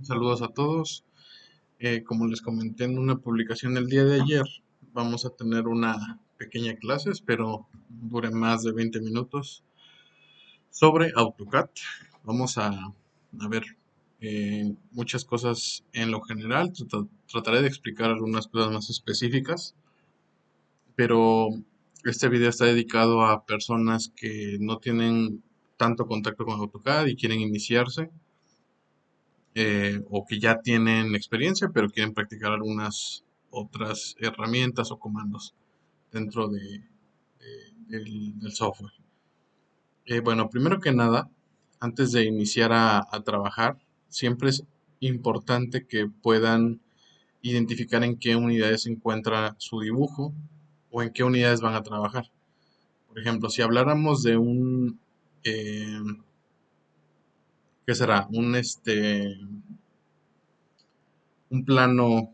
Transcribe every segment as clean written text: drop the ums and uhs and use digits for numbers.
Saludos a todos. Como les comenté en una publicación el día de ayer, vamos a tener una pequeña clase, espero dure más de 20 minutos, sobre AutoCAD. Vamos a ver muchas cosas en lo general. Trataré de explicar algunas cosas más específicas, pero este video está dedicado a personas que no tienen tanto contacto con AutoCAD y quieren iniciarse, o que ya tienen experiencia, pero quieren practicar algunas otras herramientas o comandos dentro del software. Bueno, primero que nada, antes de iniciar a trabajar, siempre es importante que puedan identificar en qué unidades se encuentra su dibujo o en qué unidades van a trabajar. Por ejemplo, si habláramos de eh, ¿qué será? Un plano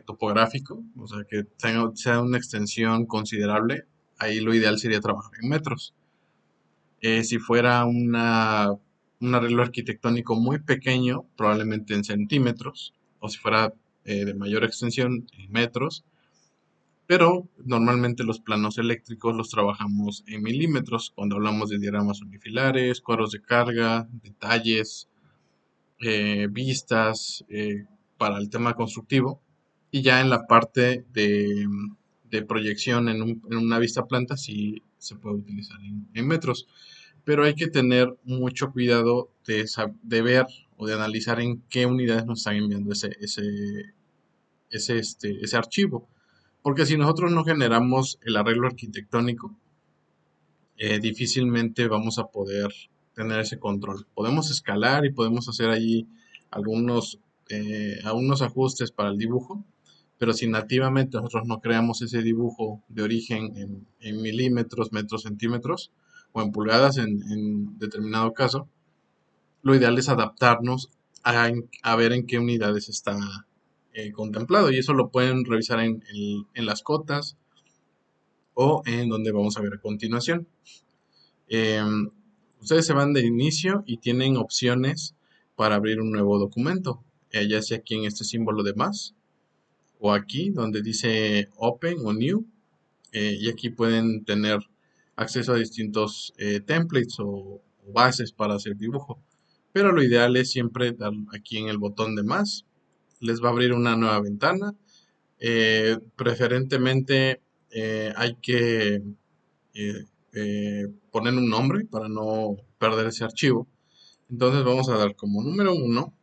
topográfico, o sea, que sea una extensión considerable, ahí lo ideal sería trabajar en metros. Si fuera un arreglo arquitectónico muy pequeño, probablemente en centímetros, o si fuera de mayor extensión, en metros, pero normalmente los planos eléctricos los trabajamos en milímetros cuando hablamos de diagramas unifilares, cuadros de carga, detalles, vistas, para el tema constructivo. Y ya en la parte de proyección en una vista planta sí se puede utilizar en metros. Pero hay que tener mucho cuidado de ver o de analizar en qué unidades nos están enviando ese archivo. Porque si nosotros no generamos el arreglo arquitectónico, difícilmente vamos a poder tener ese control. Podemos escalar y podemos hacer allí algunos ajustes para el dibujo, pero si nativamente nosotros no creamos ese dibujo de origen en milímetros, metros, centímetros o en pulgadas en determinado caso, lo ideal es adaptarnos a ver en qué unidades está contemplado, y eso lo pueden revisar en las cotas o en donde vamos a ver a continuación. Em, Ustedes se van de inicio y tienen opciones para abrir un nuevo documento, ya sea aquí en este símbolo de más o aquí donde dice Open o New, y aquí pueden tener acceso a distintos templates o bases para hacer dibujo. Pero lo ideal es siempre dar aquí en el botón de más, les va a abrir una nueva ventana. Preferentemente hay que poner un nombre para no perder ese archivo. Entonces vamos a dar como número uno,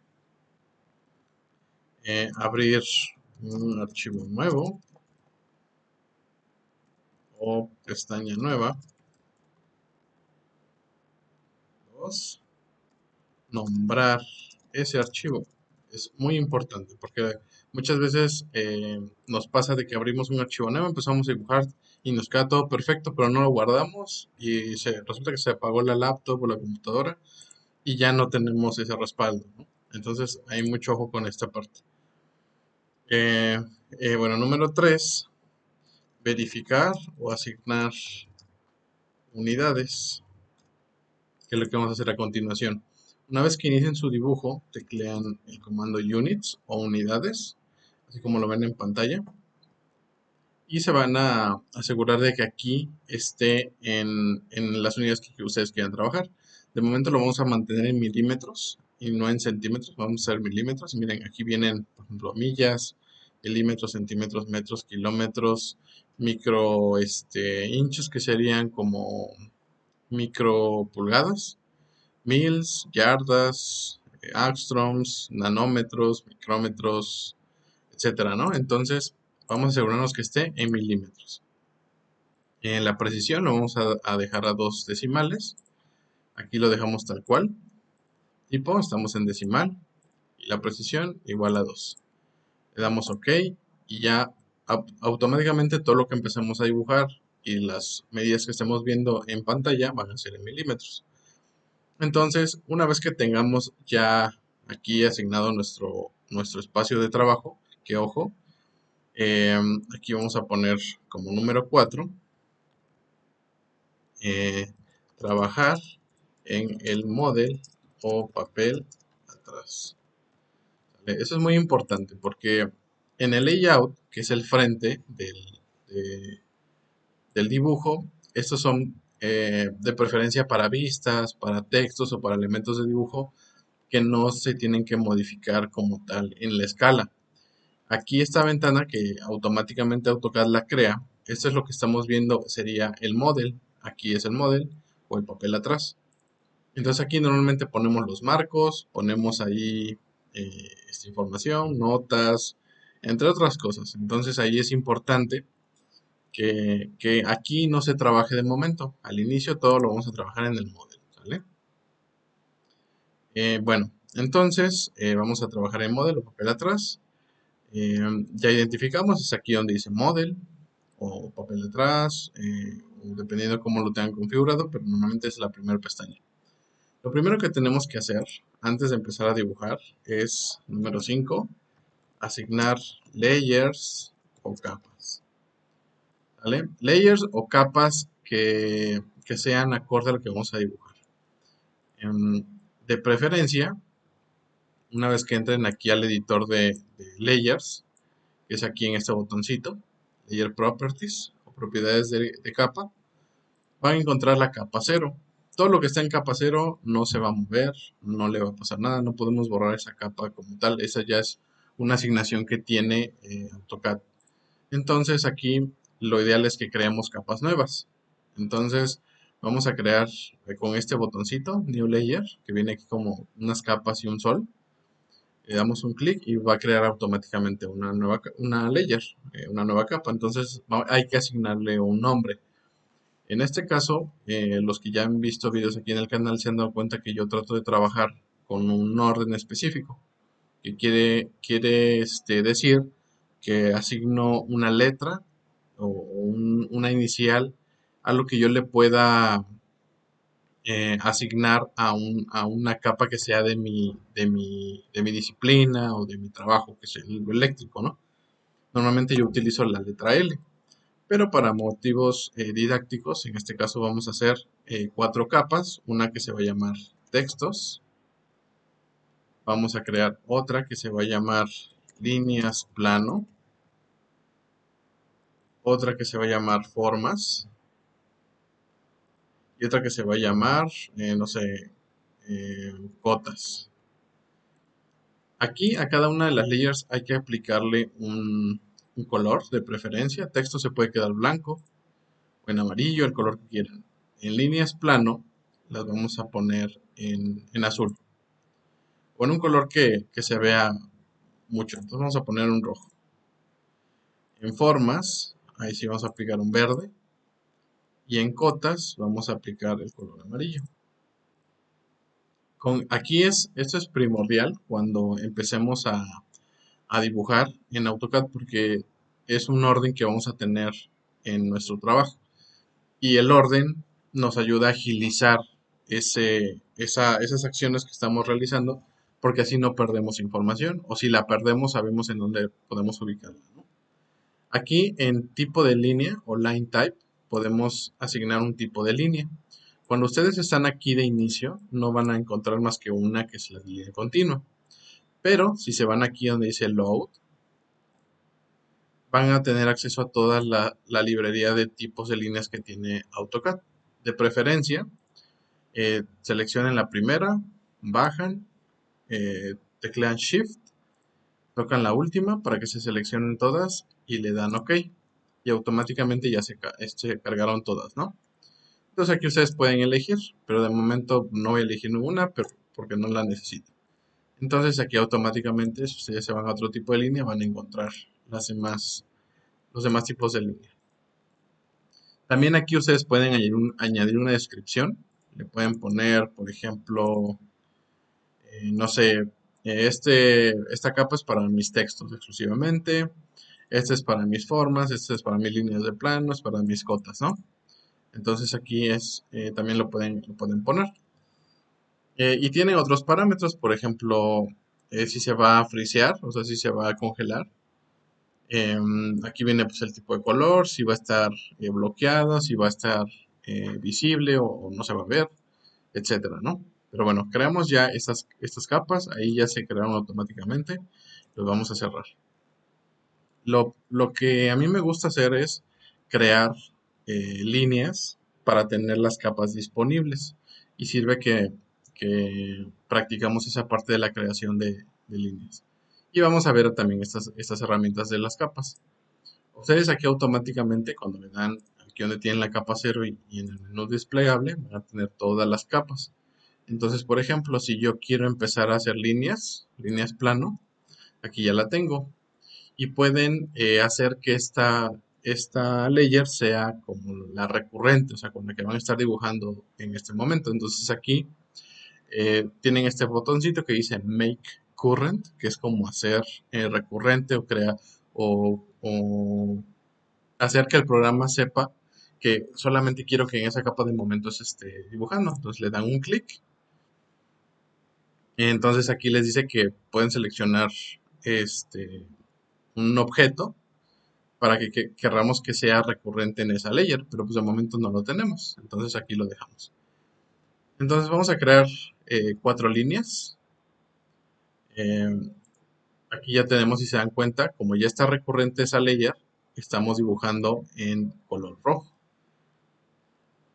abrir un archivo nuevo o pestaña nueva. Dos, nombrar ese archivo. Es muy importante porque muchas veces nos pasa de que abrimos un archivo nuevo, empezamos a dibujar y nos queda todo perfecto, pero no lo guardamos y resulta que se apagó la laptop o la computadora y ya no tenemos ese respaldo, ¿no? Entonces hay mucho ojo con esta parte. Eh, bueno, número 3, verificar o asignar unidades, que es lo que vamos a hacer a continuación. Una vez que inicien su dibujo, teclean el comando units o unidades, así como lo ven en pantalla, y se van a asegurar de que aquí esté en las unidades que ustedes quieran trabajar. De momento lo vamos a mantener en milímetros y no en centímetros, vamos a hacer milímetros. Miren, aquí vienen, por ejemplo, millas, milímetros, centímetros, metros, kilómetros, micro inches, que serían como micro pulgadas, mils, yardas, angstroms, nanómetros, micrómetros, etcétera, ¿no? Entonces, vamos a asegurarnos que esté en milímetros. En la precisión lo vamos a dejar a 2 decimales. Aquí lo dejamos tal cual. Tipo, estamos en decimal. Y la precisión igual a 2. Le damos OK y ya automáticamente todo lo que empezamos a dibujar y las medidas que estemos viendo en pantalla van a ser en milímetros. Entonces, una vez que tengamos ya aquí asignado nuestro espacio de trabajo, que ojo, aquí vamos a poner como número 4, trabajar en el model o papel atrás. Eso es muy importante porque en el layout, que es el frente del dibujo, estos son de preferencia para vistas, para textos o para elementos de dibujo que no se tienen que modificar como tal en la escala. Aquí esta ventana que automáticamente AutoCAD la crea, esto es lo que estamos viendo, sería el model. Aquí es el model o el papel atrás. Entonces aquí normalmente ponemos los marcos, ponemos ahí esta información, notas, entre otras cosas. Entonces ahí es importante que aquí no se trabaje de momento. Al inicio todo lo vamos a trabajar en el model, ¿sale? Bueno, entonces vamos a trabajar en model o papel atrás. Ya identificamos, es aquí donde dice model o papel atrás, o dependiendo de cómo lo tengan configurado, pero normalmente es la primera pestaña. Lo primero que tenemos que hacer antes de empezar a dibujar es, número 5, asignar layers o capas. ¿Vale? Layers o capas que sean acorde a lo que vamos a dibujar. De preferencia, una vez que entren aquí al editor de layers, que es aquí en este botoncito, Layer Properties o propiedades de capa, van a encontrar la capa 0. Todo lo que está en capa 0 no se va a mover, no le va a pasar nada, no podemos borrar esa capa como tal, esa ya es una asignación que tiene AutoCAD. Entonces aquí lo ideal es que creemos capas nuevas. Entonces vamos a crear con este botoncito, New Layer, que viene aquí como unas capas y un sol. Le damos un clic y va a crear automáticamente una layer, una nueva capa. Entonces hay que asignarle un nombre. En este caso, los que ya han visto videos aquí en el canal se han dado cuenta que yo trato de trabajar con un orden específico, que quiere decir que asigno una letra o una inicial a lo que yo le pueda asignar a una capa que sea de mi disciplina o de mi trabajo, que es el eléctrico, ¿no? Normalmente yo utilizo la letra L. Pero para motivos didácticos, en este caso vamos a hacer 4 capas, una que se va a llamar textos, vamos a crear otra que se va a llamar líneas plano, otra que se va a llamar formas y otra que se va a llamar, no sé, cotas. Aquí a cada una de las layers hay que aplicarle un color de preferencia, texto se puede quedar blanco o en amarillo, el color que quieran. En líneas plano las vamos a poner en azul. O en un color que se vea mucho. Entonces vamos a poner un rojo. En formas, ahí sí vamos a aplicar un verde. Y en cotas vamos a aplicar el color amarillo. Esto es primordial cuando empecemos a dibujar en AutoCAD porque es un orden que vamos a tener en nuestro trabajo. Y el orden nos ayuda a agilizar esas acciones que estamos realizando, porque así no perdemos información, o si la perdemos sabemos en dónde podemos ubicarla, ¿no? Aquí en tipo de línea o line type podemos asignar un tipo de línea. Cuando ustedes están aquí de inicio no van a encontrar más que una que es la línea continua. Pero si se van aquí donde dice load, van a tener acceso a toda la librería de tipos de líneas que tiene AutoCAD. De preferencia, seleccionen la primera, bajan, teclean Shift, tocan la última para que se seleccionen todas y le dan OK. Y automáticamente ya se cargaron todas, ¿no? Entonces aquí ustedes pueden elegir, pero de momento no voy a elegir ninguna porque no la necesito. Entonces aquí automáticamente, si ustedes se van a otro tipo de línea, van a encontrar los demás tipos de línea. También aquí ustedes pueden añadir una descripción. Le pueden poner, por ejemplo, no sé, esta capa es para mis textos exclusivamente, este es para mis formas, este es para mis líneas de planos, para mis cotas, ¿no? Entonces aquí también lo pueden poner. Y tienen otros parámetros, por ejemplo, si se va a frisear, o sea, si se va a congelar. Aquí viene pues el tipo de color, si va a estar bloqueado, si va a estar visible o no se va a ver, etcétera, ¿no? Pero bueno, creamos ya estas capas, ahí ya se crearon automáticamente, los vamos a cerrar. Lo que a mí me gusta hacer es crear líneas para tener las capas disponibles y sirve que practicamos esa parte de la creación de líneas. Y vamos a ver también estas herramientas de las capas. Ustedes aquí automáticamente cuando le dan aquí donde tienen la capa 0 y en el menú desplegable van a tener todas las capas. Entonces, por ejemplo, si yo quiero empezar a hacer líneas plano, aquí ya la tengo y pueden hacer que esta layer sea como la recurrente, o sea, con la que van a estar dibujando en este momento. Entonces aquí tienen este botoncito que dice Make Current, que es como hacer recurrente o crear o hacer que el programa sepa que solamente quiero que en esa capa de momento se esté dibujando. Entonces le dan un clic. Entonces aquí les dice que pueden seleccionar un objeto para que querramos que sea recurrente en esa layer, pero pues de momento no lo tenemos, entonces aquí lo dejamos. Entonces vamos a crear 4 líneas. Eh, Aquí ya tenemos, si se dan cuenta, como ya está recurrente esa layer, estamos dibujando en color rojo.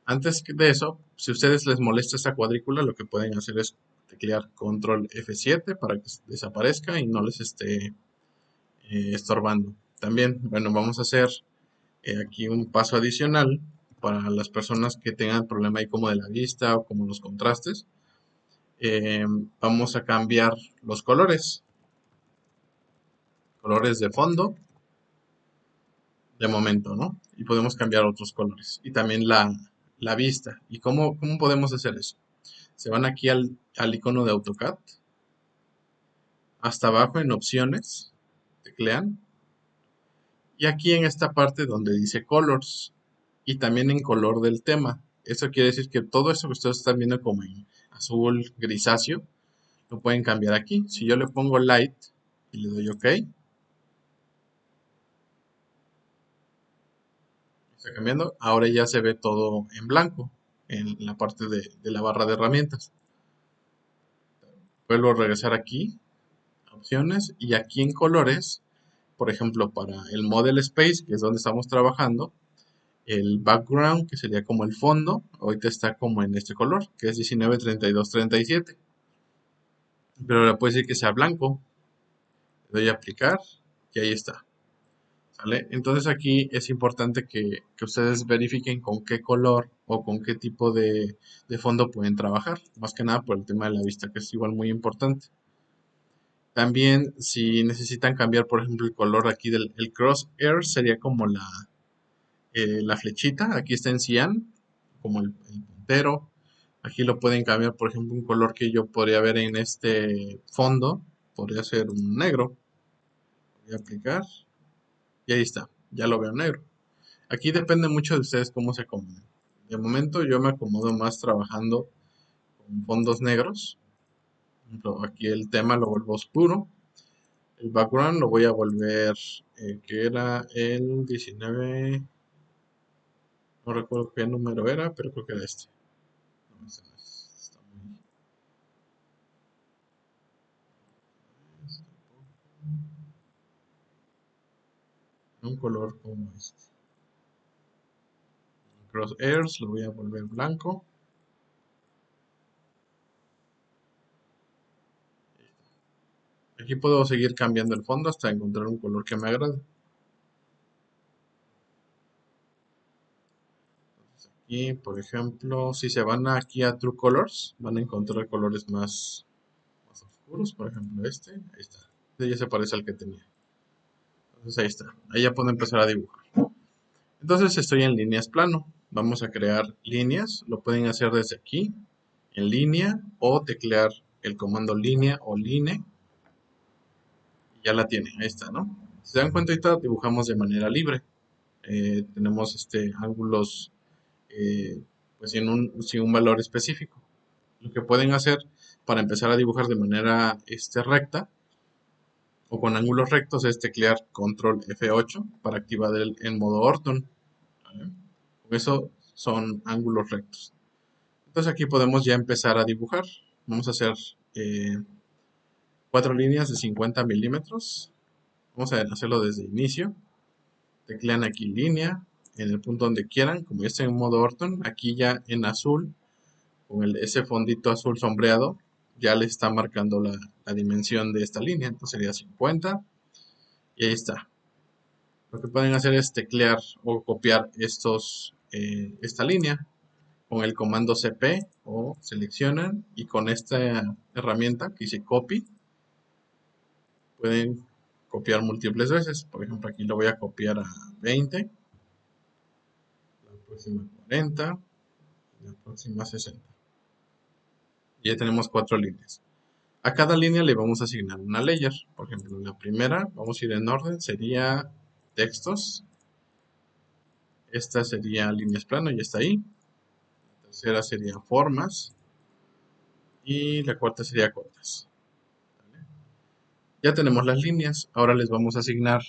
Antes de eso, si a ustedes les molesta esta cuadrícula, lo que pueden hacer es teclear control F7 para que desaparezca y no les esté estorbando. También, bueno, vamos a hacer aquí un paso adicional para las personas que tengan problema ahí como de la vista o como los contrastes. Eh, Vamos a cambiar los colores de fondo, de momento, ¿no? Y podemos cambiar otros colores. Y también la vista. ¿Y cómo podemos hacer eso? Se van aquí al icono de AutoCAD, hasta abajo en opciones, teclean, y aquí en esta parte donde dice Colors, y también en color del tema. Eso quiere decir que todo eso que ustedes están viendo como en azul grisáceo, lo pueden cambiar aquí. Si yo le pongo Light y le doy OK, está cambiando. Ahora ya se ve todo en blanco en la parte de la barra de herramientas. Vuelvo a regresar aquí, a opciones, y aquí en colores, por ejemplo, para el Model Space, que es donde estamos trabajando, el background, que sería como el fondo, ahorita está como en este color, que es 193237. Pero le puedo decir que sea blanco. Le doy a aplicar y ahí está. ¿Sale? Entonces aquí es importante que ustedes verifiquen con qué color o con qué tipo de fondo pueden trabajar. Más que nada por el tema de la vista, que es igual muy importante. También si necesitan cambiar, por ejemplo, el color aquí del el crosshair, sería como la flechita. Aquí está en cian, como el puntero. Aquí lo pueden cambiar, por ejemplo, un color que yo podría ver en este fondo. Podría ser un negro. Voy a aplicar. Y ahí está. Ya lo veo negro. Aquí depende mucho de ustedes cómo se acomoden. De momento yo me acomodo más trabajando con fondos negros. Por ejemplo, aquí el tema lo vuelvo oscuro. El background lo voy a volver, que era el 19. No recuerdo qué número era, pero creo que era este. No, este no es, está un color como este. Crosshairs lo voy a volver blanco. Aquí puedo seguir cambiando el fondo hasta encontrar un color que me agrade. Y por ejemplo, si se van aquí a True Colors, van a encontrar colores más oscuros. Por ejemplo, este, ahí está. Este ya se parece al que tenía. Entonces ahí está. Ahí ya puedo empezar a dibujar. Entonces estoy en líneas plano. Vamos a crear líneas. Lo pueden hacer desde aquí, en línea, o teclear el comando línea o line. Y ya la tienen. Ahí está, ¿no? Si se dan cuenta, ahorita dibujamos de manera libre. Tenemos ángulos pues sin un valor específico. Lo que pueden hacer para empezar a dibujar de manera recta o con ángulos rectos es teclear control F8 para activar el modo ortho. ¿Vale? Con eso son ángulos rectos. Entonces aquí podemos ya empezar a dibujar. Vamos a hacer 4 líneas de 50 milímetros. Vamos a hacerlo desde inicio. Teclean aquí línea, en el punto donde quieran. Como ya estoy en modo Orton, aquí ya en azul, con ese fondito azul sombreado, ya le está marcando la dimensión de esta línea. Entonces sería 50. Y ahí está. Lo que pueden hacer es teclear o copiar esta línea con el comando CP o seleccionan y con esta herramienta que dice copy pueden copiar múltiples veces. Por ejemplo, aquí lo voy a copiar a 20, la próxima 40 y la próxima 60. Y ya tenemos 4 líneas. A cada línea le vamos a asignar una layer. Por ejemplo, en la primera, vamos a ir en orden, sería textos. Esta sería líneas plano, ya está ahí. La tercera sería formas. Y la cuarta sería cortes. Ya tenemos las líneas, ahora les vamos a asignar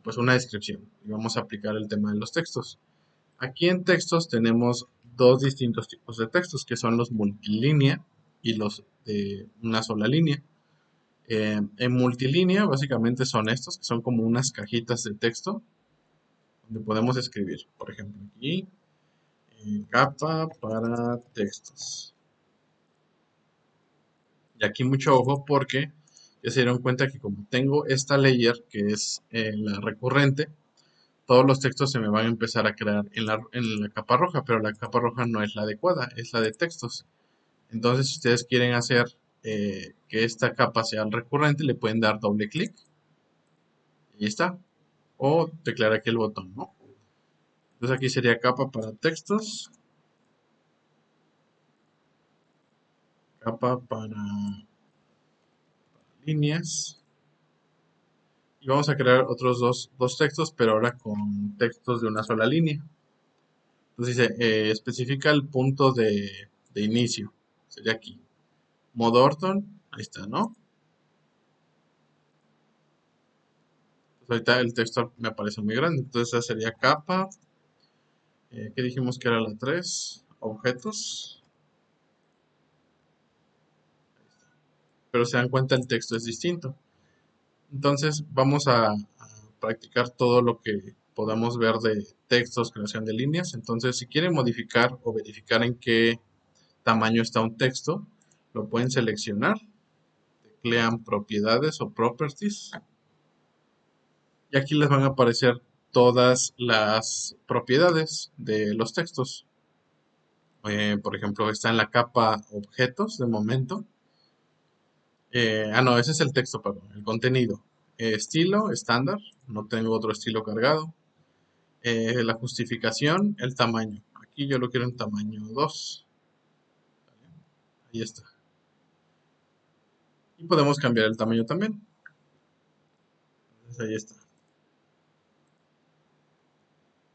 pues una descripción y vamos a aplicar el tema de los textos. Aquí en textos tenemos dos distintos tipos de textos que son los multilínea y los de una sola línea. En multilínea básicamente son estos que son como unas cajitas de texto donde podemos escribir, por ejemplo aquí capa para textos. Y aquí mucho ojo porque ya se dieron cuenta que como tengo esta layer que es la recurrente, todos los textos se me van a empezar a crear en la capa roja, pero la capa roja no es la adecuada, es la de textos. Entonces, si ustedes quieren hacer que esta capa sea recurrente, le pueden dar doble clic y ya está. O teclear aquí el botón, ¿no? Entonces aquí sería capa para textos, capa para líneas. Y vamos a crear otros dos textos, pero ahora con textos de una sola línea. Entonces dice, especifica el punto de inicio. Sería aquí. Modo Orton, ahí está, ¿no? Pues ahorita el texto me aparece muy grande. Entonces esa sería capa. ¿Qué dijimos que era la 3? Objetos. Pero se dan cuenta el texto es distinto. Entonces vamos a practicar todo lo que podamos ver de textos, creación de líneas. Entonces si quieren modificar o verificar en qué tamaño está un texto, lo pueden seleccionar. Teclean propiedades o properties. Y aquí les van a aparecer todas las propiedades de los textos. Por ejemplo, está en la capa objetos de momento. No, ese es el texto, perdón, el contenido. Estilo, estándar, no tengo otro estilo cargado. La justificación, el tamaño. Aquí yo lo quiero en tamaño 2. Ahí está. Y podemos cambiar el tamaño también. Entonces ahí está.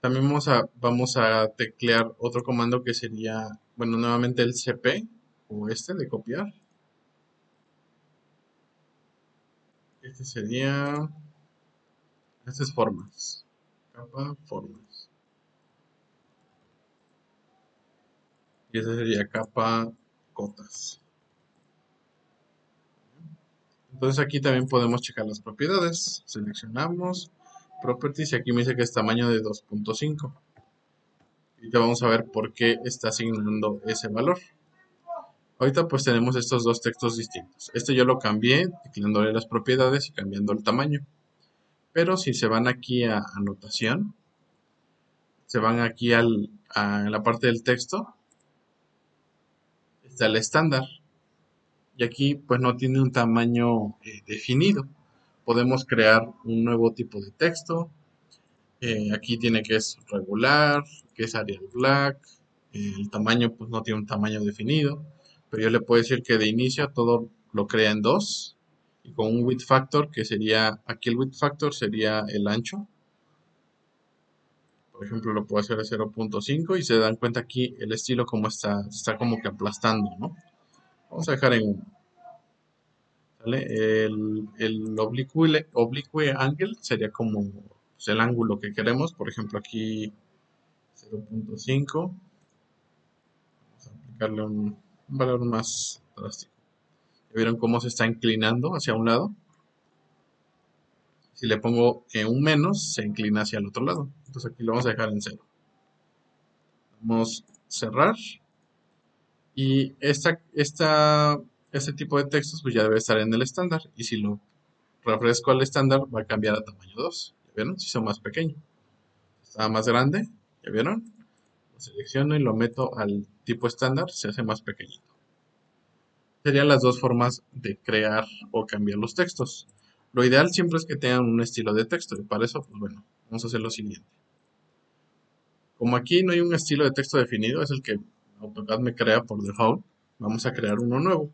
También vamos a teclear otro comando que sería, bueno, nuevamente el cp o este de copiar. Este sería, este es formas, capa formas. Y este sería capa cotas. Entonces aquí también podemos checar las propiedades. Seleccionamos properties y aquí me dice que es tamaño de 2.5. Y ya vamos a ver por qué está asignando ese valor. Ahorita pues tenemos estos dos textos distintos. Este yo lo cambié tecleándole las propiedades y cambiando el tamaño. Pero si se van aquí a anotación, se van aquí a la parte del texto, está el estándar. Y aquí pues no tiene un tamaño definido. Podemos crear un nuevo tipo de texto. Aquí tiene que es regular, que es Arial Black. El tamaño pues no tiene un tamaño definido. Pero yo le puedo decir que de inicio todo lo crea en 2. Y con un width factor que sería, aquí el width factor sería el ancho. Por ejemplo, lo puedo hacer a 0.5 y se dan cuenta aquí el estilo como está como que aplastando, ¿no? Vamos a dejar en 1. ¿Sale? El oblique angle sería como pues, el ángulo que queremos. Por ejemplo, aquí 0.5. Vamos a aplicarle un valor más drástico. ¿Ya vieron cómo se está inclinando hacia un lado? Si le pongo un menos, se inclina hacia el otro lado. Entonces aquí lo vamos a dejar en 0. Vamos a cerrar. Y este tipo de textos pues ya debe estar en el estándar. Y si lo refresco al estándar va a cambiar a tamaño 2. ¿Ya vieron? Si son más pequeño. Está más grande. ¿Ya vieron? Lo selecciono y lo meto al tipo estándar. Se hace más pequeñito. Serían las dos formas de crear o cambiar los textos. Lo ideal siempre es que tengan un estilo de texto. Y para eso, pues bueno, vamos a hacer lo siguiente. Como aquí no hay un estilo de texto definido, es el que AutoCAD me crea por default, vamos a crear uno nuevo.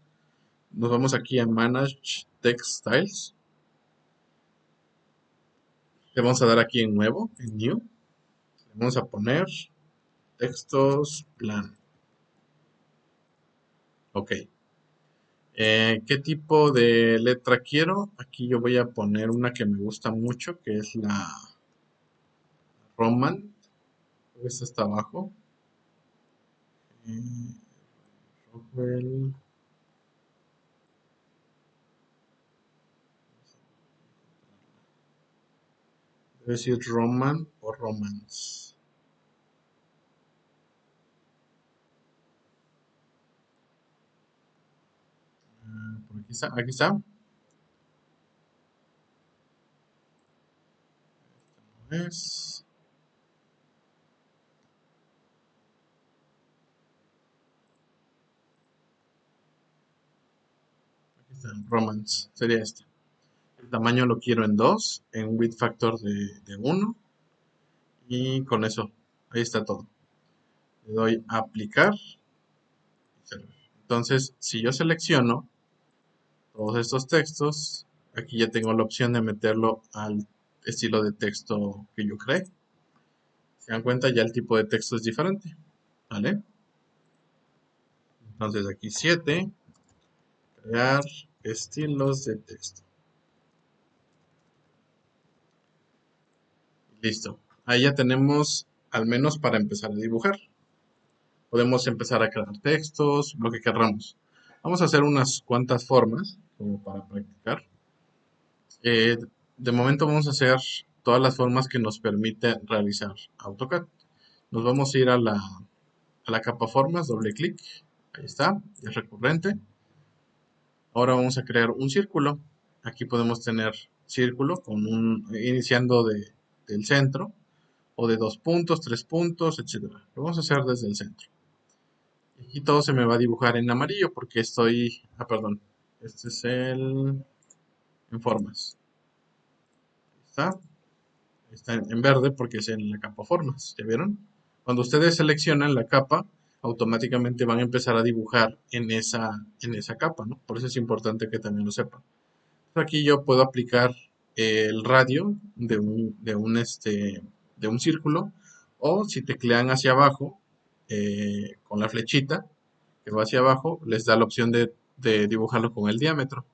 Nos vamos aquí a Manage Text Styles. Le vamos a dar aquí en Nuevo, en New. Le vamos a poner Textos Plan. Ok. ¿Qué tipo de letra quiero? Aquí yo voy a poner una que me gusta mucho, que es la Roman. Esta está abajo. Rockwell. Debe decir Roman o Romance. Por aquí está, aquí está. Es aquí está, Romance, sería este. El tamaño lo quiero en 2, en width factor de 1 y con eso, ahí está todo. Le doy a aplicar. Entonces, si yo selecciono todos estos textos, aquí ya tengo la opción de meterlo al estilo de texto que yo creé. Se dan cuenta, ya el tipo de texto es diferente, ¿vale? Entonces aquí 7, crear estilos de texto. Listo. Ahí ya tenemos al menos para empezar a dibujar. Podemos empezar a crear textos, lo que querramos. Vamos a hacer unas cuantas formas, como para practicar. Eh, de momento vamos a hacer todas las formas que nos permite realizar AutoCAD. Nos vamos a ir a la capa formas, doble clic. Ahí está, es recurrente. Ahora vamos a crear un círculo. Aquí podemos tener círculo iniciando del centro o de 2 puntos, 3 puntos, etcétera. Lo vamos a hacer desde el centro. Aquí todo se me va a dibujar en amarillo porque estoy... Ah, perdón. Este es en formas. ¿Está? Está en verde porque es en la capa formas. ¿Ya vieron? Cuando ustedes seleccionan la capa, automáticamente van a empezar a dibujar en esa capa, ¿no? Por eso es importante que también lo sepan. Aquí yo puedo aplicar el radio de un círculo, o si teclean hacia abajo con la flechita que va hacia abajo, les da la opción de dibujarlo con el diámetro.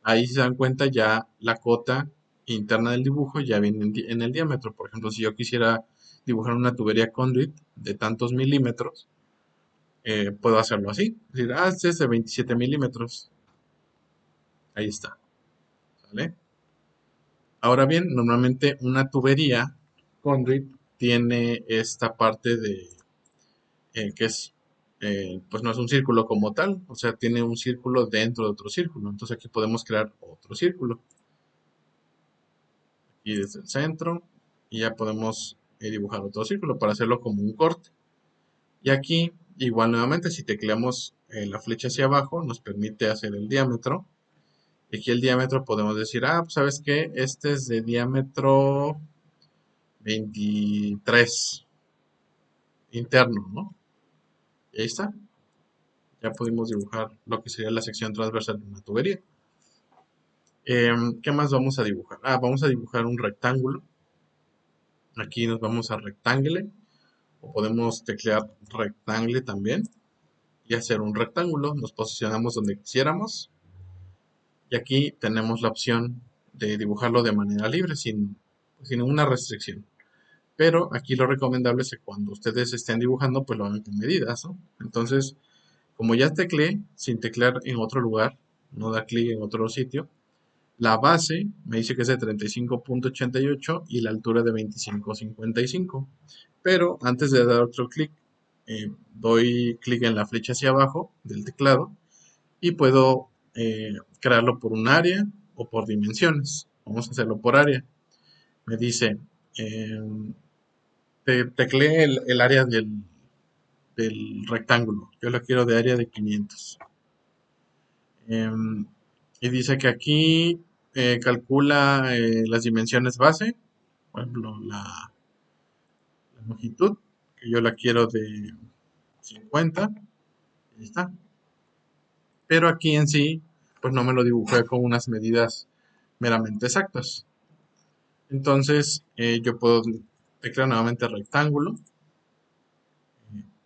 Ahí si se dan cuenta ya la cota interna del dibujo ya viene en el diámetro. Por ejemplo, si yo quisiera dibujar una tubería conduit de tantos milímetros, puedo hacerlo así. Es decir, este es de 27 milímetros. Ahí está. ¿Vale? Ahora bien, normalmente una tubería conduit tiene esta parte que es, pues no es un círculo como tal, o sea, tiene un círculo dentro de otro círculo. Entonces aquí podemos crear otro círculo. Y desde el centro, y ya podemos dibujar otro círculo para hacerlo como un corte. Y aquí, igual nuevamente, si tecleamos la flecha hacia abajo, nos permite hacer el diámetro. Y aquí el diámetro podemos decir, pues sabes qué, este es de diámetro 23 interno, ¿no? Y ahí está. Ya pudimos dibujar lo que sería la sección transversal de una tubería. ¿Qué más vamos a dibujar? Vamos a dibujar un rectángulo. Aquí nos vamos a rectángulo, o podemos teclear rectángulo también y hacer un rectángulo. Nos posicionamos donde quisiéramos y aquí tenemos la opción de dibujarlo de manera libre, sin ninguna restricción. Pero aquí lo recomendable es que cuando ustedes estén dibujando, pues lo hagan con medidas, ¿no? Entonces, Como ya tecleé, sin teclear en otro lugar, no da clic en otro sitio, la base me dice que es de 35.88 y la altura de 25.55. Pero antes de dar otro clic, doy clic en la flecha hacia abajo del teclado y puedo crearlo por un área o por dimensiones. Vamos a hacerlo por área. Me dice, eh, tecleé el área del rectángulo. Yo lo quiero de área de 500. Y dice que aquí calcula las dimensiones base, por ejemplo, la longitud, que yo la quiero de 50. Ahí está. Pero aquí en sí, pues no me lo dibujé con unas medidas meramente exactas. Entonces, yo puedo teclear nuevamente rectángulo,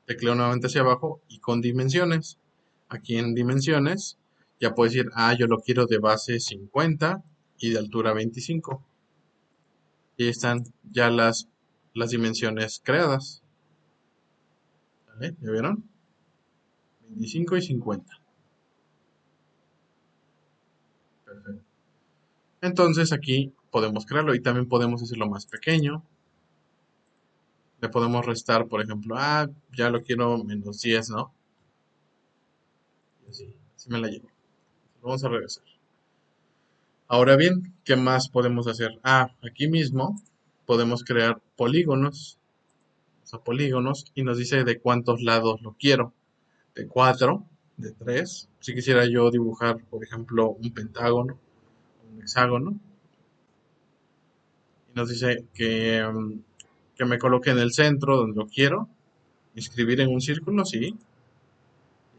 tecleo nuevamente hacia abajo y con dimensiones. Aquí en dimensiones, ya puedo decir, yo lo quiero de base 50 y de altura 25. Y ahí están ya las dimensiones creadas. ¿Vale? ¿Ya vieron? 25 y 50. Perfecto. Entonces aquí podemos crearlo y también podemos hacerlo más pequeño. Le podemos restar, por ejemplo, ya lo quiero menos 10, ¿no? Y así me la llevo. Vamos a regresar. Ahora bien, ¿qué más podemos hacer? Aquí mismo podemos crear polígonos. O sea, polígonos y nos dice de cuántos lados lo quiero. De 4, de 3. Si quisiera yo dibujar, por ejemplo, un pentágono, un hexágono, y nos dice que me coloque en el centro donde lo quiero, escribir en un círculo, sí, y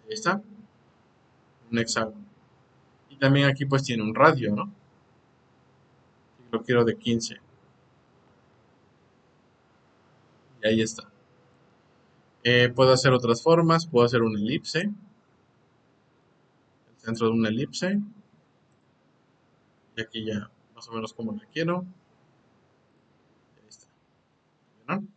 ahí está, un hexágono. Y también aquí pues tiene un radio, ¿no? Lo quiero de 15, y ahí está. Puedo hacer otras formas, puedo hacer una elipse, el centro de una elipse, y aquí ya más o menos como la quiero, y ahí está, ¿no?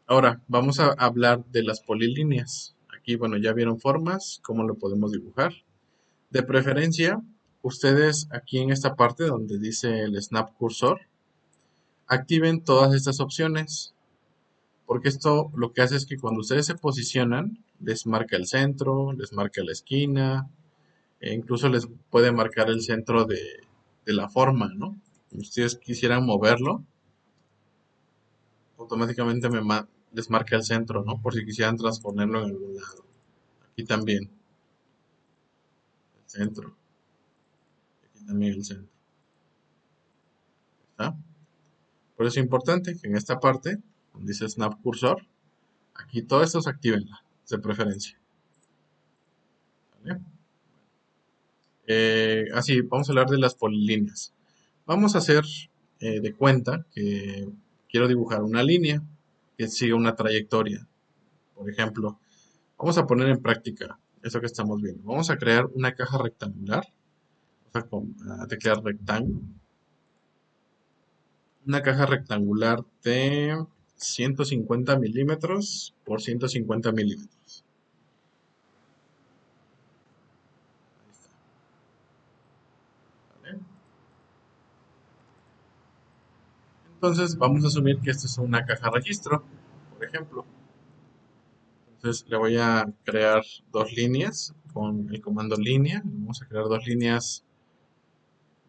Ahora, vamos a hablar de las polilíneas. Aquí, bueno, ya vieron formas, cómo lo podemos dibujar. De preferencia, ustedes aquí en esta parte donde dice el Snap Cursor, activen todas estas opciones, porque esto lo que hace es que cuando ustedes se posicionan, les marca el centro, les marca la esquina, e incluso les puede marcar el centro de la forma, ¿no? Si ustedes quisieran moverlo, automáticamente les marca el centro, ¿no? Por si quisieran transponerlo en algún lado. Aquí también, el centro. Aquí también el centro. ¿Está? Por eso es importante que en esta parte, donde dice Snap Cursor, aquí todo esto se activen de preferencia. ¿Vale? Así, vamos a hablar de las polilíneas. Vamos a hacer de cuenta que quiero dibujar una línea que siga una trayectoria. Por ejemplo, vamos a poner en práctica eso que estamos viendo. Vamos a crear una caja rectangular. Vamos a teclear rectángulo. Una caja rectangular de 150 milímetros por 150 milímetros. Ahí está, ¿vale? Entonces vamos a asumir que esta es una caja registro, por ejemplo. Entonces le voy a crear dos líneas con el comando línea. Vamos a crear dos líneas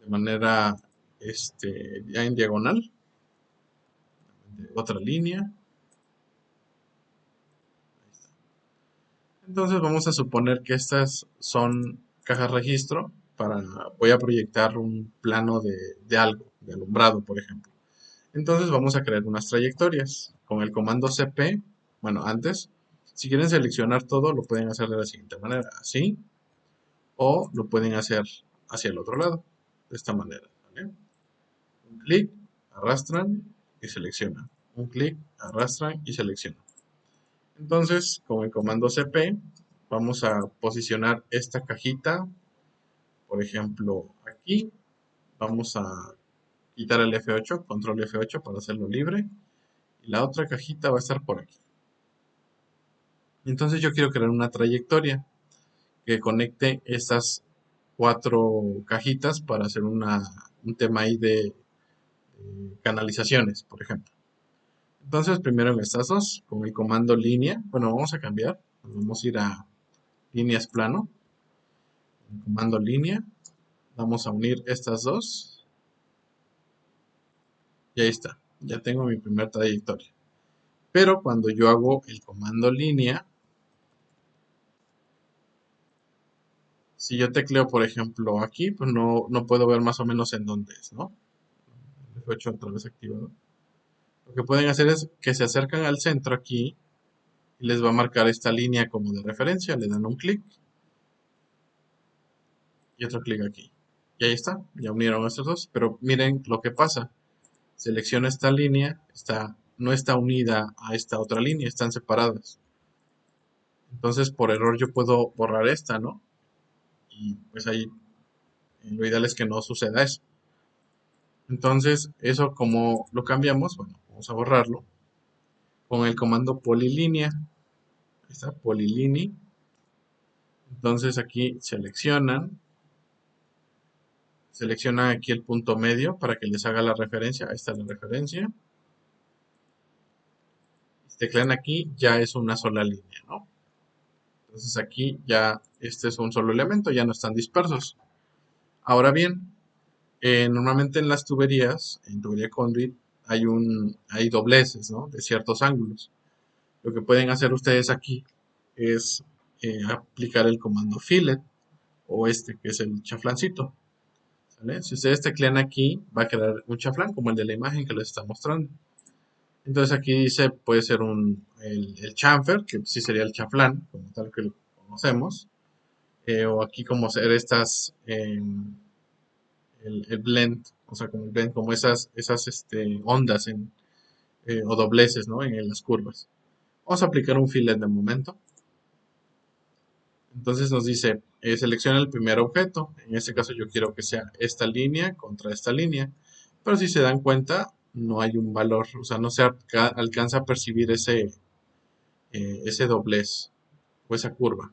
de manera ya en diagonal. Otra línea. Ahí está. Entonces vamos a suponer que estas son cajas registro voy a proyectar un plano de algo, de alumbrado, por ejemplo. Entonces vamos a crear unas trayectorias con el comando CP. Bueno, antes, si quieren seleccionar todo, lo pueden hacer de la siguiente manera, así, o lo pueden hacer hacia el otro lado, de esta manera, ¿vale? Un clic, arrastran y seleccionan. Un clic, arrastran y seleccionan. Entonces, con el comando CP, vamos a posicionar esta cajita, por ejemplo, aquí. Vamos a quitar el F8, control F8 para hacerlo libre. Y la otra cajita va a estar por aquí. Entonces yo quiero crear una trayectoria que conecte estas 4 cajitas para hacer un tema ahí de canalizaciones, por ejemplo. Entonces, primero en estas dos, con el comando línea, bueno, vamos a cambiar, vamos a ir a líneas plano, el comando línea, vamos a unir estas dos, y ahí está, ya tengo mi primera trayectoria. Pero cuando yo hago el comando línea, si yo tecleo, por ejemplo, aquí, pues no puedo ver más o menos en dónde es, ¿no? F8 otra vez activado. Lo que pueden hacer es que se acercan al centro aquí y les va a marcar esta línea como de referencia, le dan un clic y otro clic aquí. Y ahí está, ya unieron estos dos, pero miren lo que pasa. Selecciona esta línea, no está unida a esta otra línea, están separadas. Entonces por error yo puedo borrar esta, ¿no? Y pues ahí lo ideal es que no suceda eso. Entonces eso como lo cambiamos, bueno, vamos a borrarlo con el comando polilínea. Ahí está, polilini. Entonces aquí seleccionan aquí el punto medio para que les haga la referencia. Ahí está la referencia. Teclean aquí, ya es una sola línea, ¿no? Entonces aquí ya este es un solo elemento, ya no están dispersos. Ahora bien, normalmente en las tuberías, en tubería conduit, hay dobleces, ¿no? De ciertos ángulos. Lo que pueden hacer ustedes aquí es aplicar el comando fillet o este que es el chaflancito. ¿Vale? Si ustedes teclean aquí, va a crear un chaflán como el de la imagen que les está mostrando. Entonces aquí dice, puede ser el chamfer, que sí sería el chaflán, como tal que lo conocemos. O aquí como ser estas, el blend, o sea, como el blend, como esas ondas o dobleces, ¿no? En las curvas. Vamos a aplicar un fillet de momento. Entonces nos dice, selecciona el primer objeto. En este caso yo quiero que sea esta línea contra esta línea. Pero si se dan cuenta, no hay un valor, o sea, no se alcanza a percibir ese doblez o esa curva.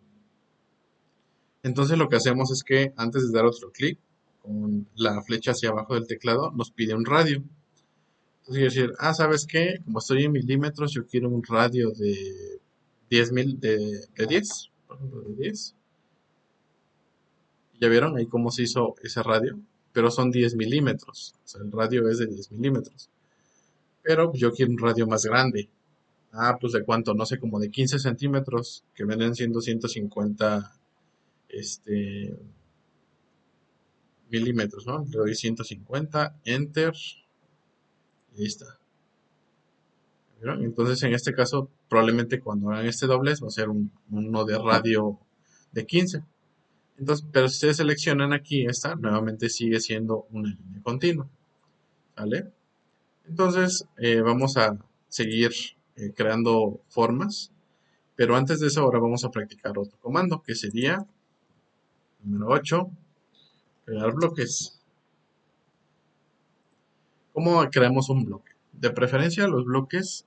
Entonces lo que hacemos es que antes de dar otro clic, con la flecha hacia abajo del teclado, nos pide un radio. Entonces quiero decir, ¿sabes qué? Como estoy en milímetros, yo quiero un radio de 10.000, de 10, por ejemplo, de 10. ¿Ya vieron ahí cómo se hizo ese radio? Pero son 10 milímetros. O sea, el radio es de 10 milímetros. Pero yo quiero un radio más grande. Pues de cuánto, no sé, como de 15 centímetros, que vienen siendo 150 milímetros, ¿no? Le doy 150, enter, y ahí está. ¿Vieron? Entonces, en este caso, probablemente cuando hagan este doblez va a ser uno de radio de 15. Entonces, pero si ustedes seleccionan aquí esta, nuevamente sigue siendo una línea continua. ¿Vale? Entonces, vamos a seguir creando formas. Pero antes de eso, ahora vamos a practicar otro comando, que sería, número 8, crear bloques. ¿Cómo creamos un bloque? De preferencia, los bloques,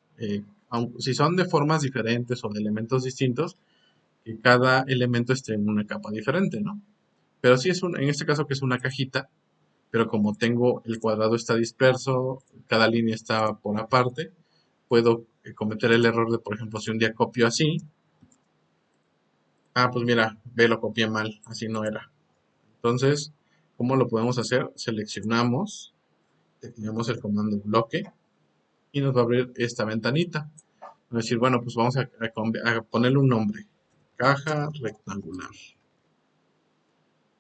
si son de formas diferentes o de elementos distintos, que cada elemento esté en una capa diferente, ¿no? Pero si es en este caso que es una cajita, pero como tengo el cuadrado está disperso, cada línea está por aparte, puedo cometer el error de, por ejemplo, si un día copio así, pues mira, lo copié mal, así no era. Entonces, ¿cómo lo podemos hacer? Seleccionamos, tecleamos el comando bloque y nos va a abrir esta ventanita. Va a decir, bueno, pues vamos a ponerle un nombre. Caja rectangular.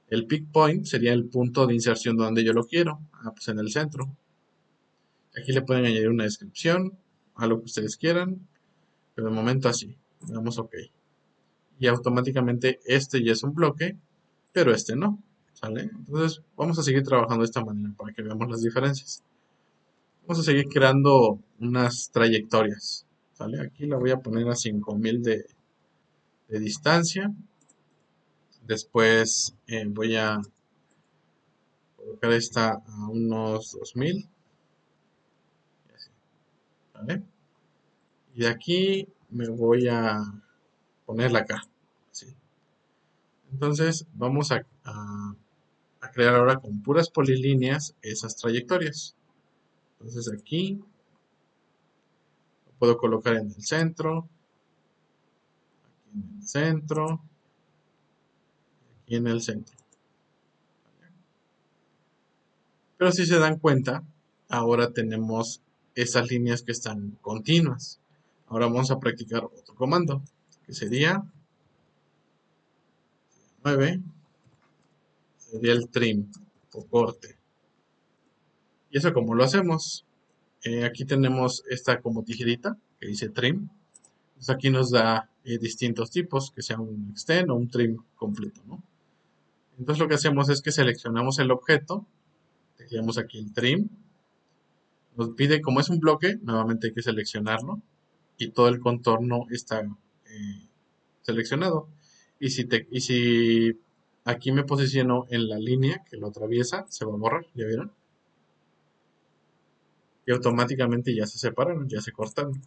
El pick point sería el punto de inserción donde yo lo quiero. Pues en el centro. Aquí le pueden añadir una descripción, a lo que ustedes quieran, pero de momento así. Le damos OK. Y automáticamente este ya es un bloque, pero este no. ¿Sale? Entonces vamos a seguir trabajando de esta manera para que veamos las diferencias. Vamos a seguir creando unas trayectorias. ¿Sale? Aquí la voy a poner a 5000 de distancia. Después voy a colocar esta a unos 2000. ¿Vale? Y de aquí me voy a ponerla acá. Así. Entonces vamos a crear ahora con puras polilíneas esas trayectorias. Entonces aquí lo puedo colocar en el centro, aquí en el centro, y en el centro. Pero si se dan cuenta, ahora tenemos esas líneas que están continuas. Ahora vamos a practicar otro comando, que sería 9, sería el trim o corte. ¿Y eso cómo lo hacemos? Aquí tenemos esta como tijerita que dice trim. Entonces aquí nos da distintos tipos, que sea un extend o un trim completo, ¿no? Entonces lo que hacemos es que seleccionamos el objeto, tecleamos aquí el trim, nos pide, como es un bloque, nuevamente hay que seleccionarlo y todo el contorno está seleccionado. Y si aquí me posiciono en la línea que lo atraviesa, se va a borrar, ¿ya vieron? Y automáticamente ya se separaron, ya se cortaron.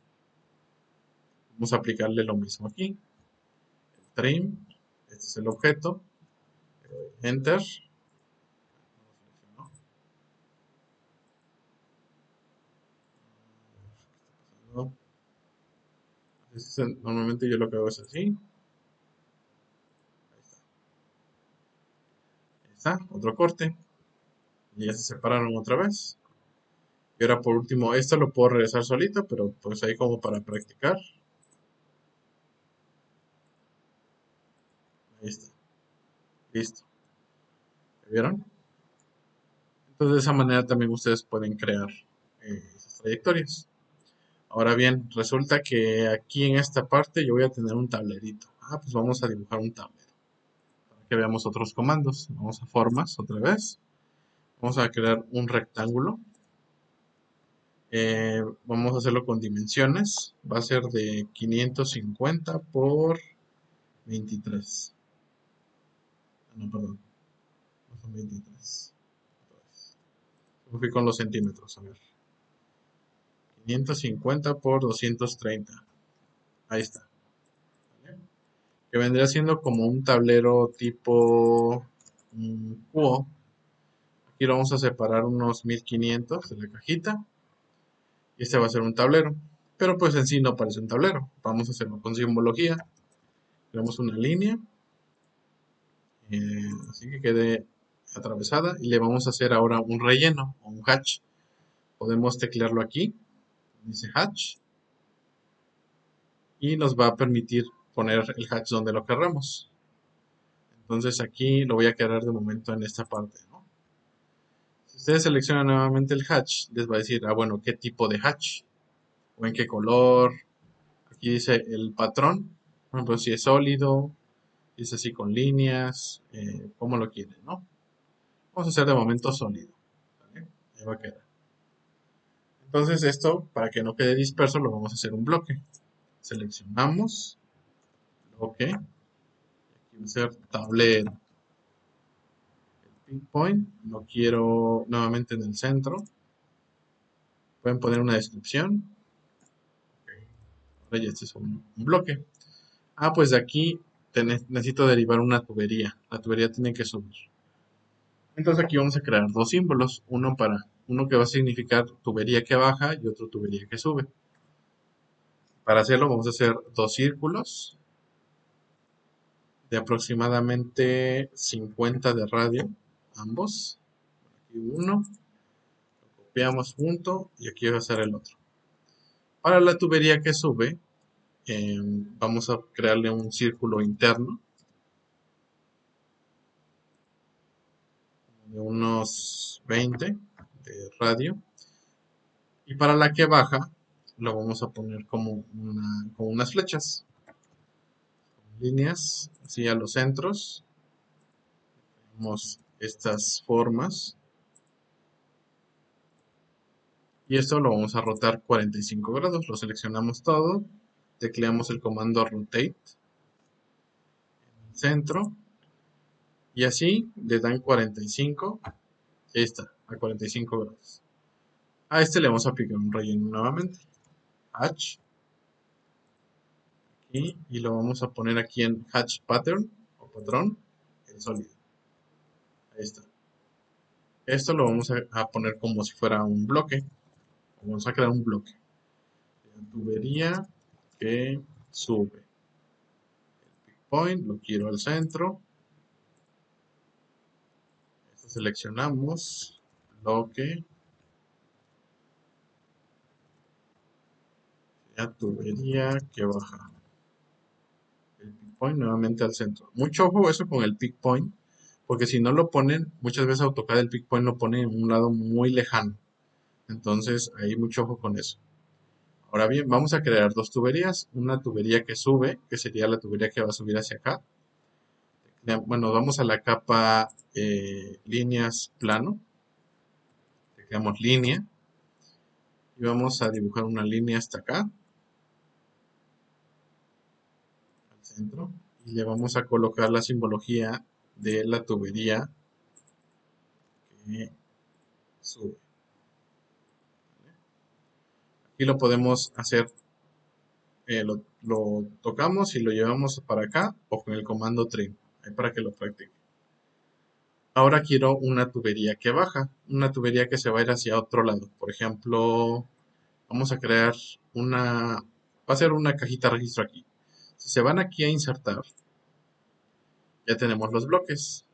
Vamos a aplicarle lo mismo aquí. Trim, este es el objeto, Enter. Normalmente yo lo que hago es así. Ahí está, otro corte. Y ya se separaron otra vez. Y ahora por último, esto lo puedo regresar solito, pero pues ahí como para practicar. Ahí está. Listo. ¿Vieron? Entonces de esa manera también ustedes pueden crear esas trayectorias. Ahora bien, resulta que aquí en esta parte yo voy a tener un tablerito. Pues vamos a dibujar un tablero. Para que veamos otros comandos. Vamos a formas otra vez. Vamos a crear un rectángulo. Vamos a hacerlo con dimensiones. Va a ser de 550 por 23. No, perdón. No son 23. Me fui con los centímetros. A ver. 550 por 230. Ahí está. ¿Vale? Que vendría siendo como un tablero tipo cubo. Aquí lo vamos a separar unos 1500 de la cajita. Y este va a ser un tablero. Pero pues en sí no parece un tablero. Vamos a hacerlo con simbología. Creamos una línea. Así que quede atravesada. Y le vamos a hacer ahora un relleno o un hatch. Podemos teclearlo aquí. Dice hatch. Y nos va a permitir poner el hatch donde lo querramos. Entonces aquí lo voy a quedar de momento en esta parte, ¿no? Si ustedes seleccionan nuevamente el hatch, les va a decir, bueno, qué tipo de hatch o en qué color. Aquí dice el patrón, por ejemplo, si es sólido, si es así con líneas, cómo lo quieren, ¿no? Vamos a hacer de momento sólido, ¿vale? Ahí va a quedar. Entonces esto, para que no quede disperso, lo vamos a hacer un bloque. Seleccionamos, bloque, aquí va a ser tablero. Pinpoint, lo quiero nuevamente en el centro. Pueden poner una descripción. Ahora ya este es un bloque. Pues de aquí necesito derivar una tubería. La tubería tiene que subir. Entonces aquí vamos a crear dos símbolos. Uno que va a significar tubería que baja y otro tubería que sube. Para hacerlo vamos a hacer dos círculos de aproximadamente 50 de radio, ambos. Aquí uno, lo copiamos junto y aquí va a ser el otro. Para la tubería que sube, vamos a crearle un círculo interno de unos 20 de radio. Y para la que baja, lo vamos a poner como unas flechas, líneas, así a los centros. Tenemos estas formas. Y esto lo vamos a rotar 45 grados. Lo seleccionamos todo. Tecleamos el comando rotate en el centro. Y así le dan 45. Ahí está, a 45 grados. A este le vamos a aplicar un relleno nuevamente. Hatch. y lo vamos a poner aquí en Hatch Pattern o patrón, el sólido. Ahí está. Esto lo vamos a poner como si fuera un bloque. Vamos a crear un bloque. La tubería que sube. El point lo quiero al centro. Esto seleccionamos. Bloque. La tubería que baja. El pick point nuevamente al centro. Mucho ojo eso con el pick point. Porque si no lo ponen, muchas veces AutoCAD el pick point lo pone en un lado muy lejano. Entonces, ahí mucho ojo con eso. Ahora bien, vamos a crear dos tuberías. Una tubería que sube, que sería la tubería que va a subir hacia acá. Bueno, vamos a la capa líneas plano. Creamos línea. Y vamos a dibujar una línea hasta acá. Al centro. Y le vamos a colocar la simbología de la tubería que sube. Aquí lo podemos hacer, lo tocamos y lo llevamos para acá o con el comando trim, ahí para que lo practique. Ahora quiero una tubería que baja, una tubería que se va a ir hacia otro lado. Por ejemplo, vamos a crear va a ser una cajita registro aquí. Si se van aquí a insertar, ya tenemos los bloques.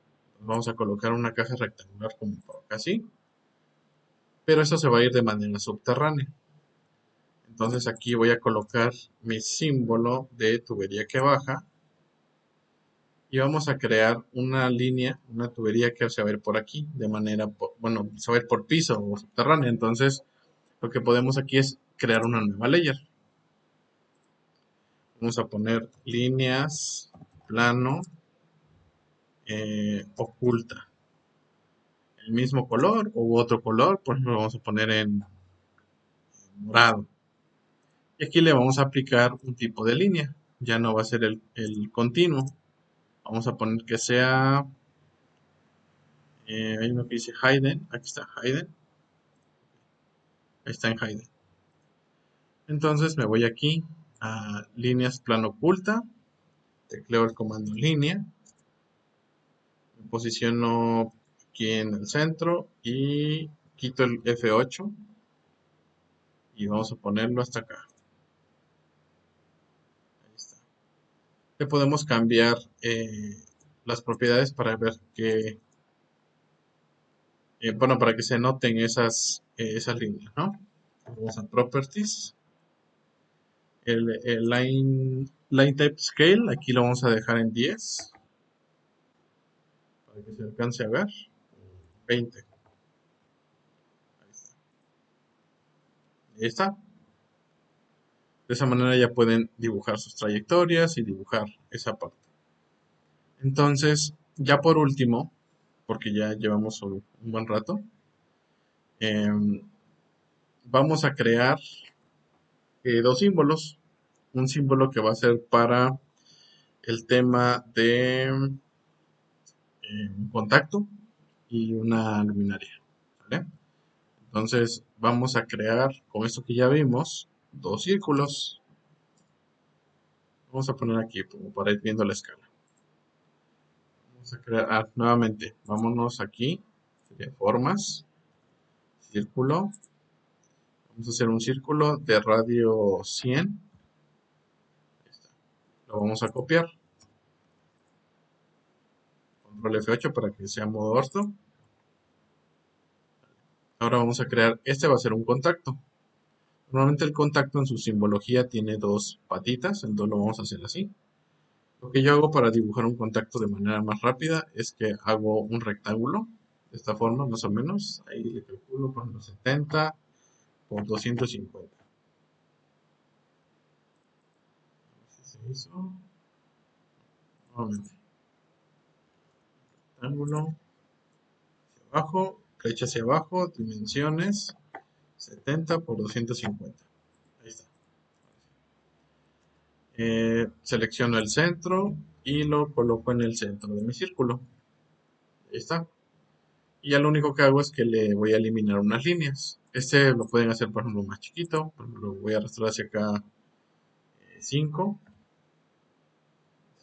Vamos a colocar una caja rectangular como por acá así, pero esto se va a ir de manera subterránea. Entonces aquí voy a colocar mi símbolo de tubería que baja y vamos a crear una línea, una tubería que se va a ir por aquí, de manera, bueno, se va a ir por piso o subterránea. Entonces lo que podemos aquí es crear una nueva layer. Vamos a poner líneas, plano, oculta. El mismo color u otro color, por ejemplo, lo vamos a poner en morado. Y aquí le vamos a aplicar un tipo de línea. Ya no va a ser el continuo. Vamos a poner que sea, hay uno que dice hidden, aquí está hidden, ahí está en hidden. Entonces me voy aquí a líneas plano oculta, tecleo el comando línea, me posiciono aquí en el centro y quito el F8 y vamos a ponerlo hasta acá. Ahí está. Le podemos cambiar las propiedades para ver que, bueno, para que se noten esas líneas, ¿no? Vamos a Properties. El line type scale, aquí lo vamos a dejar en 10 para que se alcance a ver. 20. Ahí está. De esa manera ya pueden dibujar sus trayectorias y dibujar esa parte. Entonces, ya por último, porque ya llevamos un buen rato, vamos a crear dos símbolos. Un símbolo que va a ser para el tema de un contacto y una luminaria. ¿Vale? Entonces vamos a crear, con esto que ya vimos, dos círculos. Vamos a poner aquí como para ir viendo la escala. Vamos a crear, nuevamente, vámonos aquí, sería formas, círculo. Vamos a hacer un círculo de radio 100. Ahí está. Lo vamos a copiar. Control F8 para que sea modo orto. Ahora vamos a crear, este va a ser un contacto. Normalmente el contacto en su simbología tiene dos patitas, entonces lo vamos a hacer así. Lo que yo hago para dibujar un contacto de manera más rápida es que hago un rectángulo, de esta forma más o menos. Ahí le calculo por ejemplo 70 por 250. Si se hizo. Nuevamente. Rectángulo hacia abajo, flecha hacia abajo, dimensiones 70 por 250. Ahí está. Selecciono el centro y lo coloco en el centro de mi círculo. Ahí está. Y ya lo único que hago es que le voy a eliminar unas líneas. Este lo pueden hacer, por ejemplo, más chiquito. Por ejemplo, lo voy a arrastrar hacia acá 5.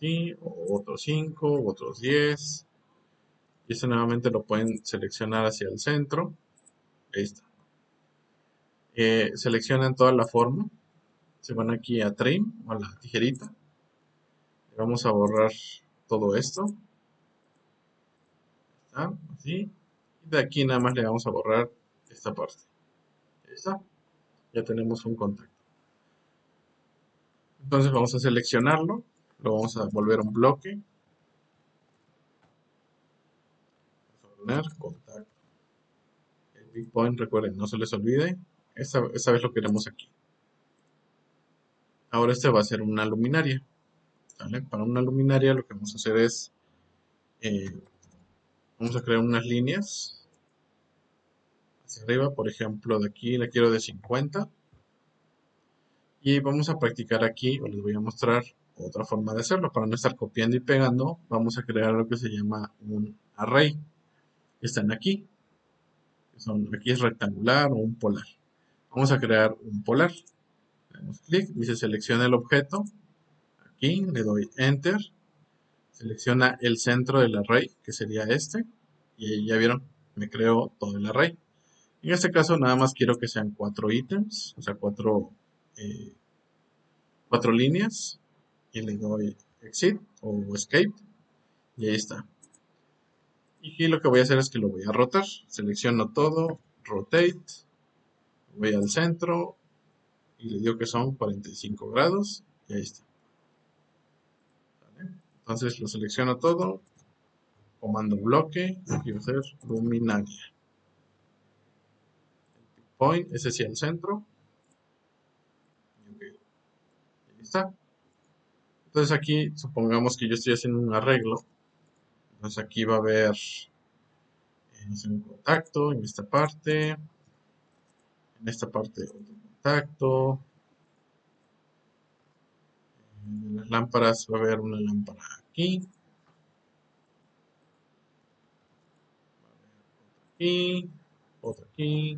aquí, o otros 5, otros 10. Y este nuevamente lo pueden seleccionar hacia el centro. Ahí está. Seleccionan toda la forma. Se van aquí a Trim, o a la tijerita. Vamos a borrar todo esto. ¿Está? Así. Y de aquí nada más le vamos a borrar esta parte. Ahí está. Ya tenemos un contacto. Entonces vamos a seleccionarlo. Lo vamos a volver un bloque. Vamos a poner contacto. El big point, recuerden, no se les olvide. Esta vez lo queremos aquí. Ahora este va a ser una luminaria. ¿Vale? Para una luminaria lo que vamos a hacer es, eh, vamos a crear unas líneas hacia arriba, por ejemplo, de aquí la quiero de 50. Y vamos a practicar aquí, o les voy a mostrar otra forma de hacerlo. Para no estar copiando y pegando, vamos a crear lo que se llama un array. Están aquí. Aquí es rectangular o un polar. Vamos a crear un polar. Le damos clic, dice selecciona el objeto. Aquí le doy enter. Selecciona el centro del array, que sería este. Y ya vieron, me creo todo el array. En este caso nada más quiero que sean 4 ítems, o sea, 4 líneas. Y le doy exit o escape. Y ahí está. Y aquí lo que voy a hacer es que lo voy a rotar. Selecciono todo, rotate. Voy al centro y le digo que son 45 grados. Y ahí está. ¿Vale? Entonces lo selecciono todo. Comando bloque. Y voy a hacer luminaria. Point, ese sí al centro. Okay. Ahí está. Entonces aquí supongamos que yo estoy haciendo un arreglo. Entonces aquí va a haber un contacto en esta parte. En esta parte otro contacto. En las lámparas va a haber una lámpara aquí. Aquí. Otra aquí.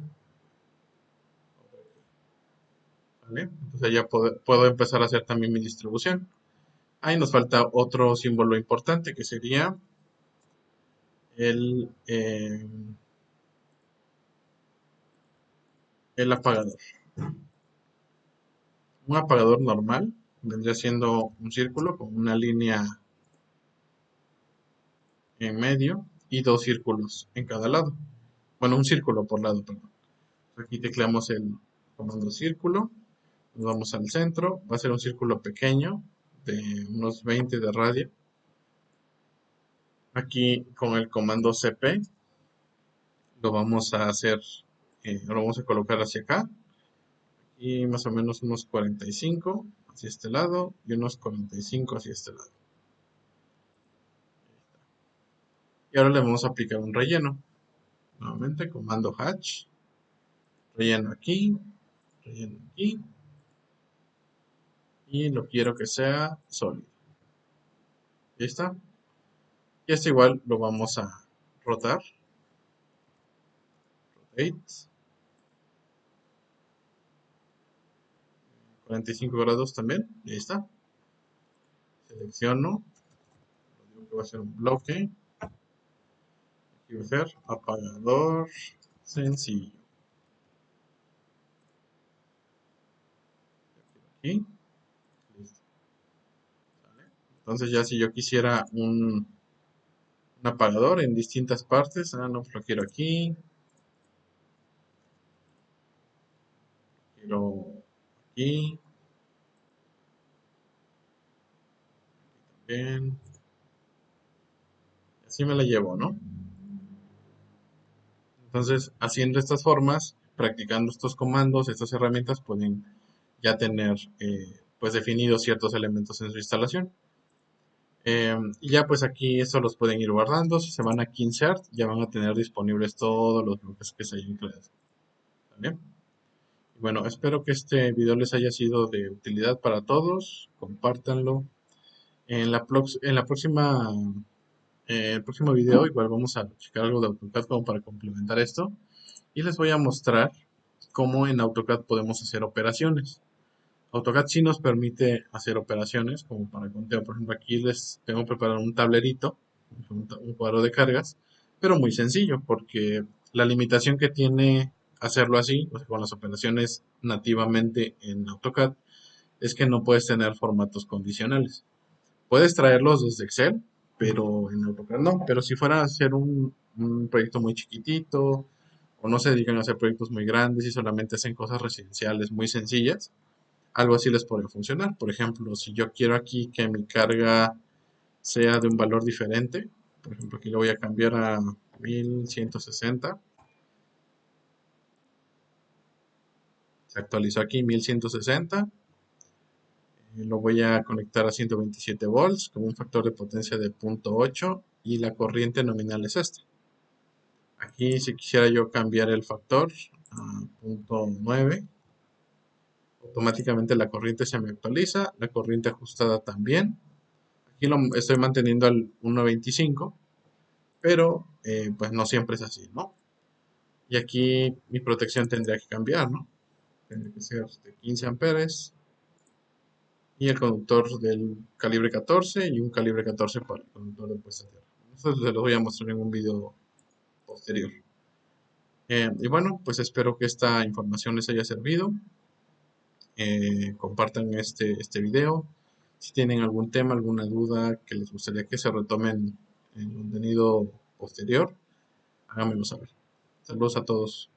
Otra aquí. ¿Vale? Entonces ya puedo empezar a hacer también mi distribución. Ahí nos falta otro símbolo importante que sería el apagador. Un apagador normal vendría siendo un círculo con una línea en medio y 2 círculos en cada lado. Bueno, un círculo por lado, perdón. Aquí tecleamos el comando círculo, nos vamos al centro, va a ser un círculo pequeño de unos 20 de radio. Aquí con el comando CP lo vamos a hacer, lo vamos a colocar hacia acá y más o menos unos 45 hacia este lado y unos 45 hacia este lado. Y ahora le vamos a aplicar un relleno. Nuevamente, comando hatch, relleno aquí, y lo quiero que sea sólido. ¿Ya está? Y este igual lo vamos a rotar. Rotate. 45 grados también. Y ahí está. Selecciono. Digo que va a ser un bloque. Aquí va a ser apagador sencillo. Aquí. Listo. ¿Sale? Entonces ya si yo quisiera un apagador en distintas partes. No, pues lo quiero aquí. Quiero aquí. Bien. Así me la llevo, ¿no? Entonces, haciendo estas formas, practicando estos comandos, estas herramientas, pueden ya tener pues definidos ciertos elementos en su instalación. Y ya pues aquí esto los pueden ir guardando. Si se van a Insert, ya van a tener disponibles todos los bloques que se hayan creado. ¿Vale? Y bueno, espero que este video les haya sido de utilidad para todos. Compártanlo. En la próxima, el próximo video igual vamos a checar algo de AutoCAD como para complementar esto. Y les voy a mostrar cómo en AutoCAD podemos hacer operaciones. AutoCAD sí nos permite hacer operaciones como para conteo. Por ejemplo, aquí les tengo preparado un tablerito, un cuadro de cargas, pero muy sencillo porque la limitación que tiene hacerlo así, o sea, con las operaciones nativamente en AutoCAD, es que no puedes tener formatos condicionales. Puedes traerlos desde Excel, pero en AutoCAD no. Pero si fuera a hacer un proyecto muy chiquitito, o no se dedican a hacer proyectos muy grandes y solamente hacen cosas residenciales muy sencillas, algo así les podría funcionar. Por ejemplo, si yo quiero aquí que mi carga sea de un valor diferente, por ejemplo, aquí lo voy a cambiar a 1160. Se actualizó aquí 1160. Lo voy a conectar a 127 volts con un factor de potencia de 0.8 y la corriente nominal es esta. Aquí si quisiera yo cambiar el factor a 0.9, automáticamente la corriente se me actualiza, la corriente ajustada también. Aquí lo estoy manteniendo al 1.25, pero pues no siempre es así, ¿no? Y aquí mi protección tendría que cambiar, ¿no? Tendría que ser de 15 amperes y el conductor del calibre 14 y un calibre 14 para el conductor de puesta a tierra. Eso se los voy a mostrar en un video posterior. Y bueno, pues espero que esta información les haya servido. Compartan este video. Si tienen algún tema, alguna duda que les gustaría que se retomen en contenido posterior, háganmelo saber. Saludos a todos.